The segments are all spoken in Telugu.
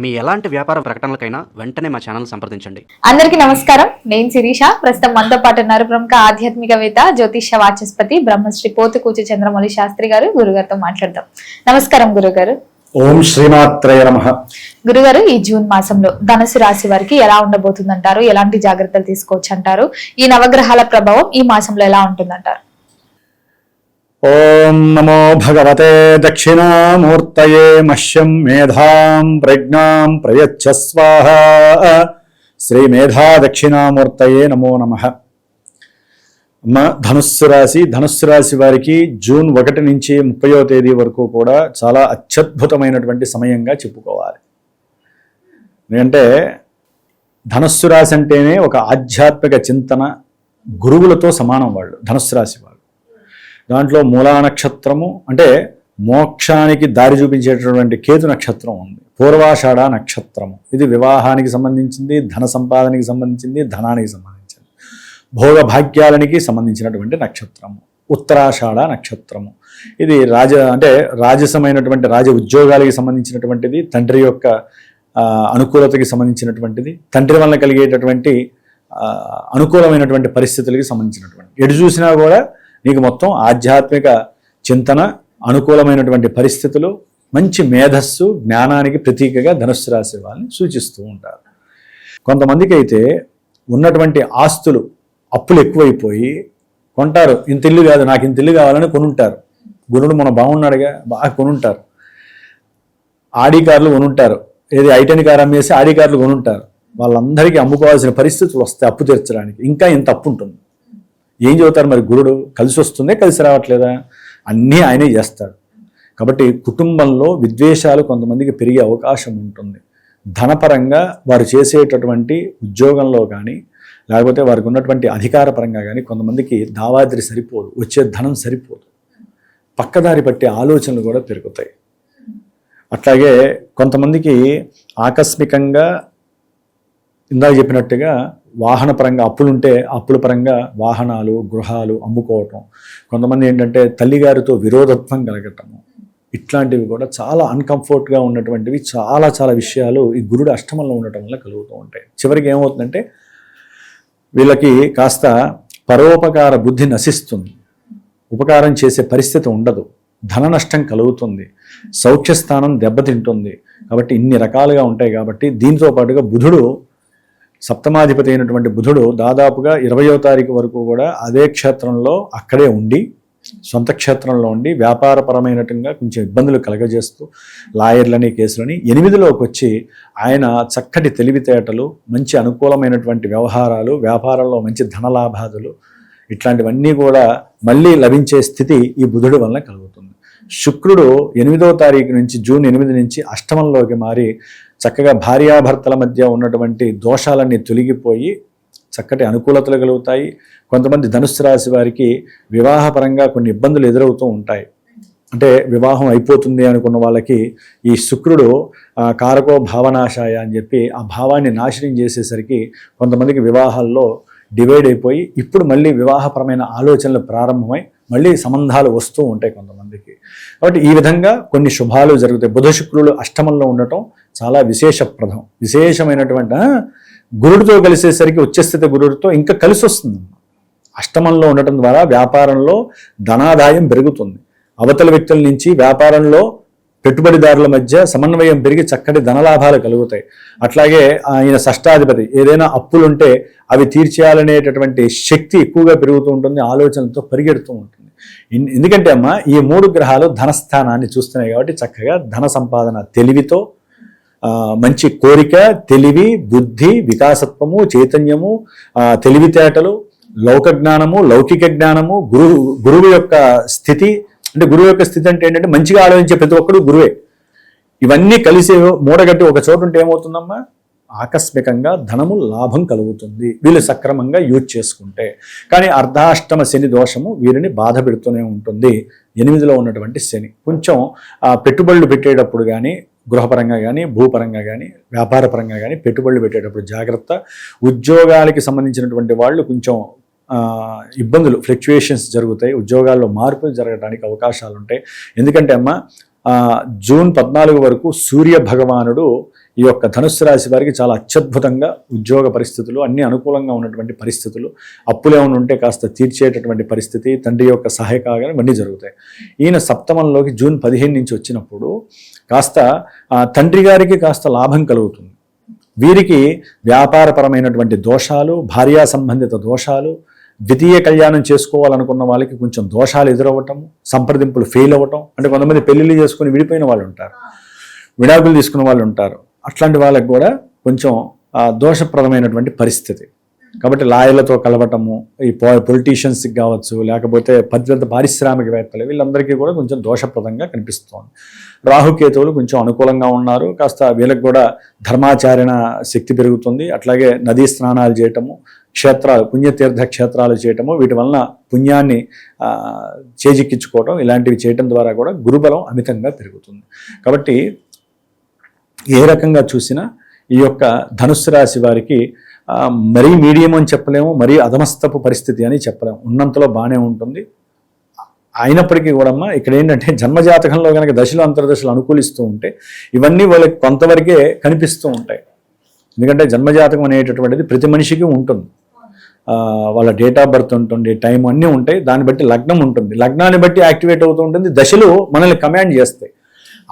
మీ ఎలాంటి వ్యాపార ప్రకటనలకైనా వెంటనే మా ఛానల్ సంప్రదించండి. అందరికీ నమస్కారం. నేను శిరీష. ప్రస్తుతం మనతో పాటు ఉన్నారు ప్రముఖ ఆధ్యాత్మికవేత్త, జ్యోతిష్య వాచస్పతి బ్రహ్మశ్రీ పోతుకూచి చంద్రమౌళి శాస్త్రి గారు. గురుగారితో మాట్లాడదాం. నమస్కారం గురుగారు. ఓం శ్రీమాత్రయ నమః. గురుగారు, ఈ జూన్ మాసంలో ధనుసు రాశి వారికి ఎలా ఉండబోతుందంటారు? ఎలాంటి జాగ్రత్తలు తీసుకోవచ్చు అంటారు? ఈ నవగ్రహాల ప్రభావం ఈ మాసంలో ఎలా ఉంటుందంటారు? ఓం నమో భగవతే దక్షిణామూర్తయే మహ్యం మేధాం ప్రజ్ఞాం ప్రయచ్చ స్వాహా. శ్రీ మేధా దక్షిణామూర్తయే నమో నమః. ధనుస్సు రాశి వారికి జూన్ 1 నుంచి 30వ తేదీ వరకు కూడా చాలా అత్యద్భుతమైనటువంటి సమయంగా చెప్పుకోవాలి. ఎందుకంటే ధనుస్సు రాశి అంటేనే ఒక ఆధ్యాత్మిక చింతన గురువులతో సమానం వాళ్ళు. ధనుస్సు రాశి వాళ్ళు దాంట్లో మూలా నక్షత్రము అంటే మోక్షానికి దారి చూపించేటటువంటి కేతు నక్షత్రం ఉంది. పూర్వాషాఢ నక్షత్రము ఇది వివాహానికి సంబంధించింది, ధన సంపాదనకి సంబంధించింది, ధనానికి సంబంధించింది, భోగ భాగ్యాలనికి సంబంధించినటువంటి నక్షత్రము. ఉత్తరాషాఢ నక్షత్రము ఇది రాజసమైనటువంటి రాజ ఉద్యోగాలకి సంబంధించినటువంటిది, తండ్రి యొక్క అనుకూలతకి సంబంధించినటువంటిది, తండ్రి వలన కలిగేటటువంటి అనుకూలమైనటువంటి పరిస్థితులకి సంబంధించినటువంటి. ఎటు చూసినా కూడా నీకు మొత్తం ఆధ్యాత్మిక చింతన, అనుకూలమైనటువంటి పరిస్థితులు, మంచి మేధస్సు, జ్ఞానానికి ప్రతీకగా ధనుస్సు రాశి వాళ్ళని సూచిస్తూ ఉంటారు. కొంతమందికి అయితే ఉన్నటువంటి ఆస్తులు అప్పులు ఎక్కువైపోయి కొంటారు. ఇంత ఇల్లు కాదు, నాకు ఇంత ఇల్లు కావాలని కొనుంటారు. గురుడు మన బాగున్నాడుగా బాగా కొనుంటారు. ఆడి కార్లు కొనుంటారు. ఏది ఐటెన్ కార్ అమ్మేసి ఆడి కార్లు కొనుంటారు. వాళ్ళందరికీ అమ్ముకోవాల్సిన పరిస్థితులు వస్తాయి అప్పు తీర్చడానికి. ఇంకా ఇంత అప్పు ఉంటుంది. ఏం చెబుతారు మరి గురుడు? కలిసి వస్తుందే, కలిసి రావట్లేదా? అన్నీ ఆయనే చేస్తాడు. కాబట్టి కుటుంబంలో విద్వేషాలు కొంతమందికి పెరిగే అవకాశం ఉంటుంది. ధనపరంగా వారు చేసేటటువంటి ఉద్యోగంలో కానీ లేకపోతే వారికి ఉన్నటువంటి అధికార పరంగా కానీ కొంతమందికి దావాదిరి సరిపోదు, వచ్చే ధనం సరిపోదు, పక్కదారి పట్టే ఆలోచనలు కూడా పెరుగుతాయి. అట్లాగే కొంతమందికి ఆకస్మికంగా ఇందాక చెప్పినట్టుగా వాహన పరంగా అప్పులుంటే అప్పుల పరంగా వాహనాలు, గృహాలు అమ్ముకోవటం, కొంతమంది ఏంటంటే తల్లిగారితో విరోధత్వం కలగటము, ఇట్లాంటివి కూడా చాలా అన్కంఫర్ట్గా ఉన్నటువంటివి చాలా చాలా విషయాలు ఈ గురుడు అష్టమంలో ఉండటం వల్ల కలుగుతూ ఉంటాయి. చివరికి ఏమవుతుందంటే వీళ్ళకి కాస్త పరోపకార బుద్ధి నశిస్తుంది, ఉపకారం చేసే పరిస్థితి ఉండదు, ధన నష్టం కలుగుతుంది, సౌఖ్యస్థానం దెబ్బతింటుంది. కాబట్టి ఇన్ని రకాలుగా ఉంటాయి. కాబట్టి దీంతో పాటుగా బుధుడు, సప్తమాధిపతి అయినటువంటి బుధుడు దాదాపుగా 20వ తారీఖు వరకు కూడా అదే క్షేత్రంలో అక్కడే ఉండి, సొంత క్షేత్రంలో ఉండి వ్యాపారపరమైనట్టుగా కొంచెం ఇబ్బందులు కలగజేస్తూ లాయర్లని, కేసులని 8లోకి వచ్చి ఆయన చక్కటి తెలివితేటలు, మంచి అనుకూలమైనటువంటి వ్యవహారాలు, వ్యాపారంలో మంచి ధనలాభాదులు, ఇట్లాంటివన్నీ కూడా మళ్ళీ లభించే స్థితి ఈ బుధుడు వలన కలుగుతుంది. శుక్రుడు 8వ తారీఖు నుంచి జూన్ 8 నుంచి అష్టమంలోకి మారి చక్కగా భార్యాభర్తల మధ్య ఉన్నటువంటి దోషాలన్నీ తొలగిపోయి చక్కటి అనుకూలతలు కలుగుతాయి. కొంతమంది ధనుస్సు రాశి వారికి వివాహపరంగా కొన్ని ఇబ్బందులు ఎదురవుతూ ఉంటాయి. అంటే వివాహం అయిపోతుంది అనుకున్న వాళ్ళకి ఈ శుక్రుడు కారకో భావనాశాయ అని చెప్పి ఆ భావాన్ని నాశనం చేసేసరికి కొంతమందికి వివాహాల్లో డివైడ్ అయిపోయి ఇప్పుడు మళ్ళీ వివాహపరమైన ఆలోచనలు ప్రారంభమై మళ్ళీ సంబంధాలు వస్తూ ఉంటాయి కొంతమందికి. కాబట్టి ఈ విధంగా కొన్ని శుభాలు జరుగుతాయి. బుధ శుక్రులు అష్టమంలో ఉండటం చాలా విశేషప్రదం. విశేషమైనటువంటి గురుడితో కలిసేసరికి ఉచ్చస్థిత గురుడితో ఇంకా కలిసి వస్తుంది. అష్టమంలో ఉండటం ద్వారా వ్యాపారంలో ధనాదాయం పెరుగుతుంది. అవతల వ్యక్తుల నుంచి వ్యాపారంలో పెట్టుబడిదారుల మధ్య సమన్వయం పెరిగి చక్కటి ధనలాభాలు కలుగుతాయి. అట్లాగే ఆయన షష్టాధిపతి, ఏదైనా అప్పులుంటే అవి తీర్చేయాలనేటటువంటి శక్తి ఎక్కువగా పెరుగుతూ ఉంటుంది, ఆలోచనలతో పరిగెడుతూ ఉంటుంది. ఎందుకంటే అమ్మా ఈ 3 గ్రహాలు ధనస్థానాన్ని చూస్తున్నాయి కాబట్టి చక్కగా ధన సంపాదన తెలివితో, మంచి కోరిక, తెలివి, బుద్ధి, వికాసత్వము, చైతన్యము, తెలివితేటలు, లౌక జ్ఞానము, లౌకిక జ్ఞానము, గురువు యొక్క స్థితి. అంటే గురువు యొక్క స్థితి అంటే ఏంటంటే మంచిగా ఆలోచించే ప్రతి ఒక్కడు గురువే. ఇవన్నీ కలిసి మూడగట్టి ఒక చోటు ఉంటే ఏమవుతుందమ్మా? ఆకస్మికంగా ధనము లాభం కలుగుతుంది వీళ్ళు సక్రమంగా యూజ్ చేసుకుంటే. కానీ అర్ధాష్టమ శని దోషము వీరిని బాధ పెడుతూనే ఉంటుంది. 8లో ఉన్నటువంటి శని కొంచెం పెట్టుబడులు పెట్టేటప్పుడు కానీ, గృహపరంగా కానీ, భూపరంగా కానీ, వ్యాపారపరంగా కానీ పెట్టుబడులు పెట్టేటప్పుడు జాగ్రత్త. ఉద్యోగాలకి సంబంధించినటువంటి వాళ్ళు కొంచెం ఇబ్బందులు, ఫ్లక్చుయేషన్స్ జరుగుతాయి. ఉద్యోగాల్లో మార్పులు జరగడానికి అవకాశాలు ఉంటాయి. ఎందుకంటే అమ్మ జూన్ 14 వరకు సూర్య భగవానుడు ఈ యొక్క ధనుస్సు రాశి వారికి చాలా అత్యద్భుతంగా ఉద్యోగ పరిస్థితులు అన్ని అనుకూలంగా ఉన్నటువంటి పరిస్థితులు, అప్పులు ఏమైనా ఉంటే కాస్త తీర్చేటటువంటి పరిస్థితి, తండ్రి యొక్క సహాయకాలు ఇవన్నీ జరుగుతాయి. ఈయన సప్తమంలోకి జూన్ 15 నుంచి వచ్చినప్పుడు కాస్త తండ్రి గారికి కాస్త లాభం కలుగుతుంది. వీరికి వ్యాపారపరమైనటువంటి దోషాలు, భార్యా సంబంధిత దోషాలు, ద్వితీయ కళ్యాణం చేసుకోవాలనుకున్న వాళ్ళకి కొంచెం దోషాలు ఎదురవ్వటం, సంప్రదింపులు ఫెయిల్ అవ్వటం. అంటే కొంతమంది పెళ్లిళ్ళు చేసుకుని విడిపోయిన వాళ్ళు ఉంటారు, విడాకులు తీసుకున్న వాళ్ళు ఉంటారు. అట్లాంటి వాళ్ళకి కూడా కొంచెం దోషప్రదమైనటువంటి పరిస్థితి. కాబట్టి లాయర్లతో కలవటము, ఈ పొలిటీషియన్స్కి కావచ్చు, లేకపోతే పెద్ద పారిశ్రామికవేత్తలు, వీళ్ళందరికీ కూడా కొంచెం దోషప్రదంగా కనిపిస్తోంది. రాహుకేతువులు కొంచెం అనుకూలంగా ఉన్నారు. కాస్త వీళ్ళకి కూడా ధర్మాచారణ శక్తి పెరుగుతుంది. అట్లాగే నదీ స్నానాలు చేయటము, క్షేత్రాలు, పుణ్యతీర్థ క్షేత్రాలు చేయటము, వీటి వలన పుణ్యాన్ని చేజిక్కించుకోవటం, ఇలాంటివి చేయటం ద్వారా కూడా గురుబలం అమితంగా పెరుగుతుంది. కాబట్టి ఏ రకంగా చూసినా ఈ యొక్క ధనుస్సు రాశి వారికి మరీ మీడియం అని చెప్పలేము, మరీ అధమస్తపు పరిస్థితి అని చెప్పలేము. ఉన్నంతలో బాగానే ఉంటుంది. అయినప్పటికీ కూడా ఇక్కడ ఏంటంటే జన్మజాతకంలో కనుక దశలు అంతర్దశలు అనుకూలిస్తూ ఉంటే ఇవన్నీ వాళ్ళకి కొంతవరకే కనిపిస్తూ ఉంటాయి. ఎందుకంటే జన్మజాతకం అనేటటువంటిది ప్రతి మనిషికి ఉంటుంది. వాళ్ళ డేట్ ఆఫ్ బర్త్ ఉంటుంది, టైం అన్నీ ఉంటాయి. దాన్ని బట్టి లగ్నం ఉంటుంది, లగ్నాన్ని బట్టి యాక్టివేట్ అవుతూ ఉంటుంది. దశలు మనల్ని కమాండ్ చేస్తాయి.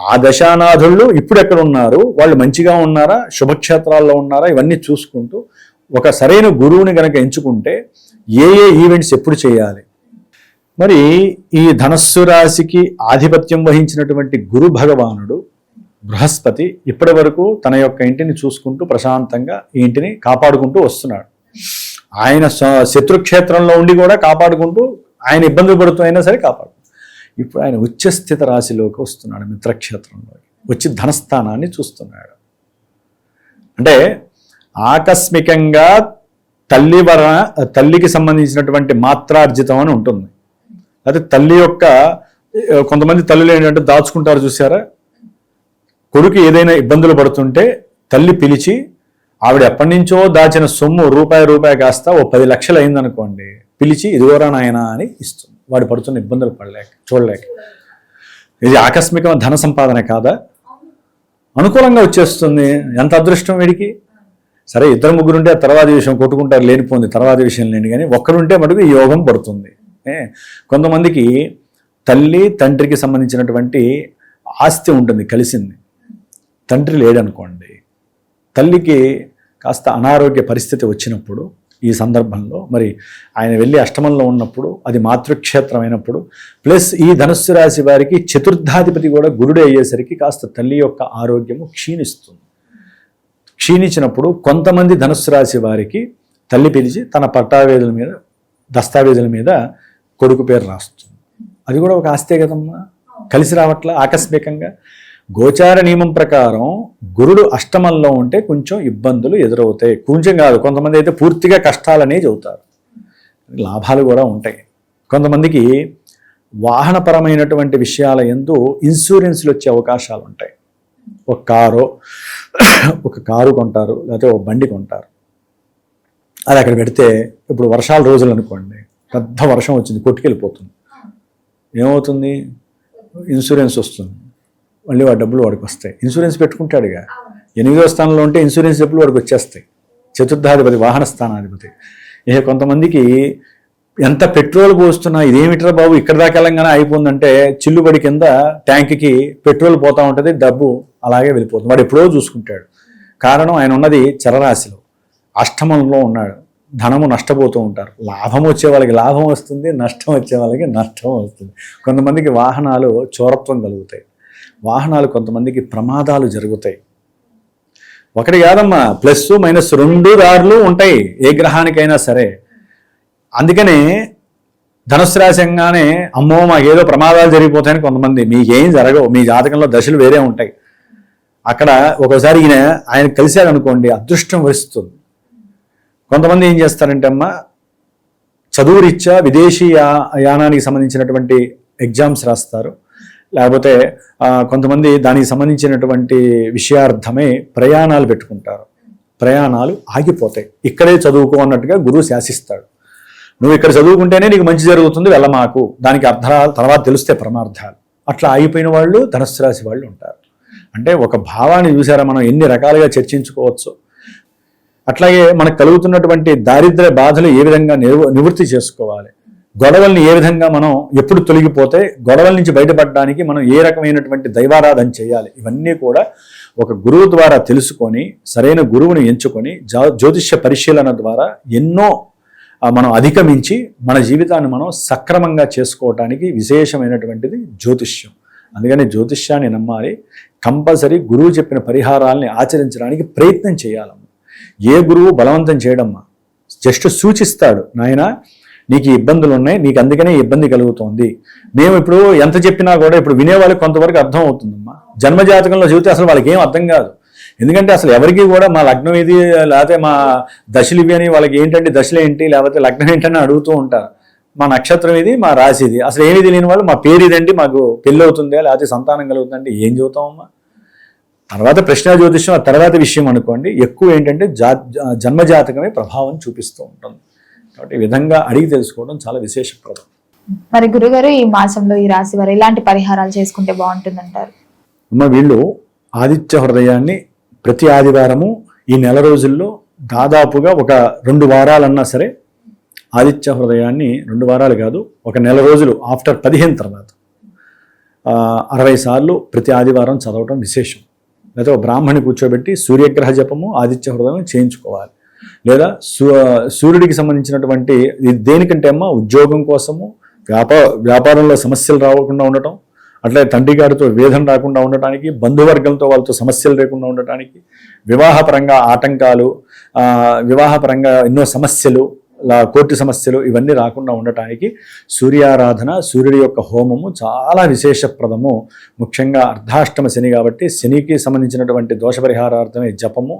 ఆ దశానాథుళ్ళు ఇప్పుడు ఎక్కడ ఉన్నారు, వాళ్ళు మంచిగా ఉన్నారా, శుభక్షేత్రాల్లో ఉన్నారా, ఇవన్నీ చూసుకుంటూ ఒక సరైన గురువుని కనుక ఎంచుకుంటే ఏ ఈవెంట్స్ ఎప్పుడు చేయాలి. మరి ఈ ధనస్సు రాశికి ఆధిపత్యం వహించినటువంటి గురు భగవానుడు బృహస్పతి ఇప్పటి వరకు తన యొక్క ఇంటిని చూసుకుంటూ ప్రశాంతంగా ఈ ఇంటిని కాపాడుకుంటూ వస్తున్నాడు. ఆయన శత్రుక్షేత్రంలో ఉండి కూడా కాపాడుకుంటూ, ఆయన ఇబ్బందులు పడుతూ అయినా సరే కాపాడు. ఇప్పుడు ఆయన ఉచ్చస్థిత రాశిలోకి వస్తున్నాడు, మిత్రక్షేత్రంలో వచ్చి ధనస్థానాన్ని చూస్తున్నాడు. అంటే ఆకస్మికంగా తల్లికి సంబంధించినటువంటి మాత్రార్జితం అని ఉంటుంది. అయితే తల్లి యొక్క కొంతమంది తల్లులు ఏంటంటే దాచుకుంటారు, చూసారా? కొడుకు ఏదైనా ఇబ్బందులు పడుతుంటే తల్లి పిలిచి, ఆవిడ ఎప్పటి నుంచో దాచిన సొమ్ము రూపాయి కాస్త ఓ 10 లక్షలు అయిందనుకోండి, పిలిచి ఇదిగోరా నాయనా అని ఇస్తుంది. వాడు పడుతున్న ఇబ్బందులు చూడలేక. ఇది ఆకస్మిక ధన సంపాదన కాదా? అనుకూలంగా వచ్చేస్తుంది. ఎంత అదృష్టం వీడికి. సరే, 2-3 ఉంటే తర్వాత విషయం కొట్టుకుంటారు, లేనిపోయింది తర్వాత విషయం లేని, కానీ ఒక్కడుంటే మటుకు ఈ యోగం పడుతుంది. కొంతమందికి తల్లి తండ్రికి సంబంధించినటువంటి ఆస్తి ఉంటుంది, కలిసింది. తండ్రి లేడనుకోండి, తల్లికి కాస్త అనారోగ్య పరిస్థితి వచ్చినప్పుడు, ఈ సందర్భంలో మరి ఆయన వెళ్ళి అష్టమంలో ఉన్నప్పుడు, అది మాతృక్షేత్రం అయినప్పుడు, ప్లస్ ఈ ధనుస్సు రాశి వారికి చతుర్థాధిపతి కూడా గురుడే అయ్యేసరికి కాస్త తల్లి యొక్క ఆరోగ్యము క్షీణిస్తుంది. క్షీణించినప్పుడు కొంతమంది ధనుస్సు రాశి వారికి తల్లి పిలిచి తన పట్టావేజుల మీద, దస్తావేజుల మీద కొడుకు పేరు రాస్తుంది. అది కూడా ఒక ఆస్తే కదమ్మా, కలిసి రావట్లా ఆకస్మికంగా. గోచార నియమం ప్రకారం గురుడు అష్టమంలో ఉంటే కొంచెం ఇబ్బందులు ఎదురవుతాయి. కొంచెం కాదు, కొంతమంది అయితే పూర్తిగా కష్టాలనే చెబుతారు. లాభాలు కూడా ఉంటాయి. కొంతమందికి వాహనపరమైనటువంటి విషయాల యందు ఇన్సూరెన్స్లు వచ్చే అవకాశాలు ఉంటాయి. ఒక కారు కొంటారు, లేకపోతే ఒక బండి కొంటారు. అది అక్కడ పెడితే, ఇప్పుడు వర్షాల రోజులు అనుకోండి, పెద్ద వర్షం వచ్చింది, కొట్టుకెళ్ళిపోతుంది. ఏమవుతుంది? ఇన్సూరెన్స్ వస్తుంది, మళ్ళీ వాడి డబ్బులు వాడికి వస్తాయి. ఇన్సూరెన్స్ పెట్టుకుంటాడుగా. 8వ స్థానంలో ఉంటే ఇన్సూరెన్స్ డబ్బులు వాడికి వచ్చేస్తాయి. చతుర్థాధిపతి, వాహన స్థానాధిపతి. ఇక కొంతమందికి ఎంత పెట్రోల్ పోస్తున్నా, ఇదేమిట్రా బాబు ఇక్కడ దాకా వెళ్ళంగానే అయిపోతుందంటే చిల్లుబడి కింద ట్యాంక్కి పెట్రోల్ పోతూ ఉంటుంది, డబ్బు అలాగే వెళ్ళిపోతుంది. వాడు ఎప్పుడో చూసుకుంటాడు. కారణం, ఆయన ఉన్నది చరరాశిలో, అష్టమంలో ఉన్నాడు. ధనము నష్టపోతూ ఉంటారు. లాభం వచ్చే వాళ్ళకి లాభం వస్తుంది, నష్టం వచ్చే వాళ్ళకి నష్టం వస్తుంది. కొంతమందికి వాహనాలు చోరత్వం కలుగుతాయి, వాహనాలు కొంతమందికి ప్రమాదాలు జరుగుతాయి. ఒకటి కాదమ్మా, ప్లస్ మైనస్ 2 దారులు ఉంటాయి ఏ గ్రహానికైనా సరే. అందుకనే ధనుస్సు రాశిగానే అమ్మో మాకేదో ప్రమాదాలు జరిగిపోతాయని కొంతమంది, మీకేం జరగవు, మీ జాతకంలో దశలు వేరే ఉంటాయి. అక్కడ ఒకసారి ఆయన కలిశారనుకోండి, అదృష్టం వరిస్తుంది. కొంతమంది ఏం చేస్తారంటే అమ్మ, చదువు రీత్యా విదేశీ యానానికి సంబంధించినటువంటి ఎగ్జామ్స్ రాస్తారు, లేకపోతే కొంతమంది దానికి సంబంధించినటువంటి విషయార్థమై ప్రయాణాలు పెట్టుకుంటారు. ప్రయాణాలు ఆగిపోతాయి. ఇక్కడే చదువుకో అన్నట్టుగా గురువు శాసిస్తాడు. నువ్వు ఇక్కడ చదువుకుంటేనే నీకు మంచి జరుగుతుంది, వెళ్ళమాకు. దానికి అర్థాలు తర్వాత తెలిస్తే ప్రమార్థాలు. అట్లా ఆగిపోయిన వాళ్ళు ధనుస్సు రాశి వాళ్ళు ఉంటారు. అంటే ఒక భావాన్ని చూసారా మనం ఎన్ని రకాలుగా చర్చించుకోవచ్చు. అట్లాగే మనకు కలుగుతున్నటువంటి దారిద్ర్య బాధలు ఏ విధంగా నివృత్తి చేసుకోవాలి, గొడవల్ని ఏ విధంగా మనం ఎప్పుడు తొలగిపోతే గొడవల నుంచి బయటపడడానికి మనం ఏ రకమైనటువంటి దైవారాధన చేయాలి, ఇవన్నీ కూడా ఒక గురువు ద్వారా తెలుసుకొని సరైన గురువుని ఎంచుకొని జ్యోతిష్య పరిశీలన ద్వారా ఎన్నో మనం అధిగమించి మన జీవితాన్ని మనం సక్రమంగా చేసుకోవటానికి విశేషమైనటువంటిది జ్యోతిష్యం. అందుకని జ్యోతిష్యాన్ని నమ్మాలి. కంపల్సరీ గురువు చెప్పిన పరిహారాలని ఆచరించడానికి ప్రయత్నం చేయాలమ్మ. ఏ గురువు బలవంతం చేయడమ్మా, జస్ట్ సూచిస్తాడు, నాయన నీకు ఇబ్బందులు ఉన్నాయి, నీకు అందుకనే ఇబ్బంది కలుగుతోంది. మేము ఇప్పుడు ఎంత చెప్పినా కూడా ఇప్పుడు వినేవాళ్ళకి కొంతవరకు అర్థం అవుతుందమ్మా. జన్మజాతకంలో చెబితే అసలు వాళ్ళకి ఏం అర్థం కాదు. ఎందుకంటే అసలు ఎవరికి కూడా మా లగ్నం ఇది లేకపోతే మా దశలు ఇవి అని వాళ్ళకి ఏంటంటే దశలు ఏంటి లేకపోతే లగ్నం ఏంటని అడుగుతూ ఉంటారు. మా నక్షత్రం ఇది, మా రాశి ఇది, అసలు ఏమీ తెలియని వాళ్ళు మా పేరు ఇదండి, మాకు పెళ్ళి అవుతుందా లేకపోతే సంతానం కలుగుతుందంటే ఏం చెబుతామమ్మా. తర్వాత ప్రశ్న జ్యోతిష్యం ఆ తర్వాత విషయం అనుకోండి. ఎక్కువ ఏంటంటే జన్మజాతకమే ప్రభావం చూపిస్తూ ఉంటుంది. కాబట్టి ఈ విధంగా అడిగి తెలుసుకోవడం చాలా విశేషప్రదం. మరి గురుగారు ఈ మాసంలో ఈ రాశి వారు ఎలాంటి పరిహారాలు చేసుకుంటే బాగుంటుందంటారు? వీళ్ళు ఆదిత్య హృదయాన్ని ప్రతి ఆదివారము ఈ నెల రోజుల్లో దాదాపుగా ఒక 2 వారాలన్నా సరే ఆదిత్య హృదయాన్ని 2 వారాలు కాదు, ఒక నెల రోజులు ఆఫ్టర్ 15 తర్వాత 60 సార్లు ప్రతి ఆదివారం చదవటం విశేషం. లేదా బ్రాహ్మణి కూర్చోబెట్టి సూర్యగ్రహ జపము ఆదిత్య హృదయం చేయించుకోవాలి. లేదా సూర్యుడికి సంబంధించినటువంటి దేనికంటే అమ్మ ఉద్యోగం కోసము, వ్యాపారంలో సమస్యలు రాకుండా ఉండటం, అట్లే తండ్రి గారితో వేదన రాకుండా ఉండటానికి, బంధువర్గంతో వాళ్ళతో సమస్యలు లేకుండా ఉండటానికి, వివాహపరంగా ఆటంకాలు, వివాహపరంగా ఎన్నో సమస్యలు, కోర్టు సమస్యలు ఇవన్నీ రాకుండా ఉండటానికి సూర్యారాధన, సూర్యుడి యొక్క హోమము చాలా విశేషప్రదము. ముఖ్యంగా అర్ధాష్టమ శని కాబట్టి శనికి సంబంధించినటువంటి దోషపరిహారార్థమే జపము,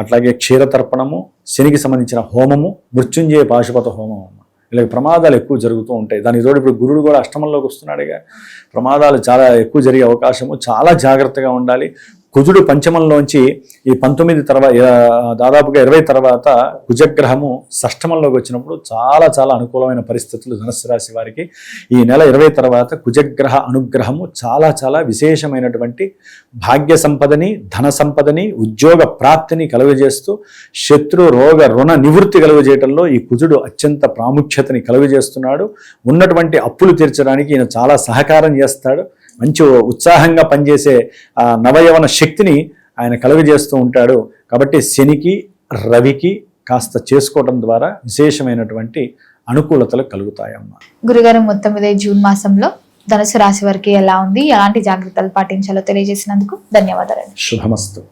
అట్లాగే క్షీరతర్పణము, శనికి సంబంధించిన హోమము, మృత్యుంజయ పాశుపత హోమము. ఇలా ప్రమాదాలు ఎక్కువ జరుగుతూ ఉంటాయి. దానికి తోడు ఇప్పుడు గురుడు కూడా అష్టమంలోకి వస్తున్నాడుగా, ప్రమాదాలు చాలా ఎక్కువ జరిగే అవకాశము, చాలా జాగ్రత్తగా ఉండాలి. కుజుడు పంచమంలోంచి ఈ 19 తర్వాత దాదాపుగా 20 తర్వాత కుజగ్రహము షష్టమంలోకి వచ్చినప్పుడు చాలా చాలా అనుకూలమైన పరిస్థితులు ధనుస్సు రాశి వారికి. ఈ నెల 20 తర్వాత కుజగ్రహ అనుగ్రహము చాలా చాలా విశేషమైనటువంటి భాగ్య సంపదని, ధన సంపదని, ఉద్యోగ ప్రాప్తిని కలుగజేస్తూ శత్రు రోగ రుణ నివృత్తి కలుగజేయటంలో ఈ కుజుడు అత్యంత ప్రాముఖ్యతని కలుగజేస్తున్నాడు. ఉన్నటువంటి అప్పులు తీర్చడానికి ఈయన చాలా సహకారం చేస్తాడు. మంచి ఉత్సాహంగా పనిచేసే నవయవన శక్తిని ఆయన కలుగజేస్తూ ఉంటాడు. కాబట్టి శనికి, రవికి కాస్త చేసుకోవడం ద్వారా విశేషమైనటువంటి అనుకూలతలు కలుగుతాయమ్మా. గురుగారు, మొత్తం మీద జూన్ మాసంలో ధనుసు రాశి వారికి ఎలా ఉంది, ఎలాంటి జాగ్రత్తలు పాటించాలో తెలియజేసినందుకు ధన్యవాదాలు. శుభమస్తు.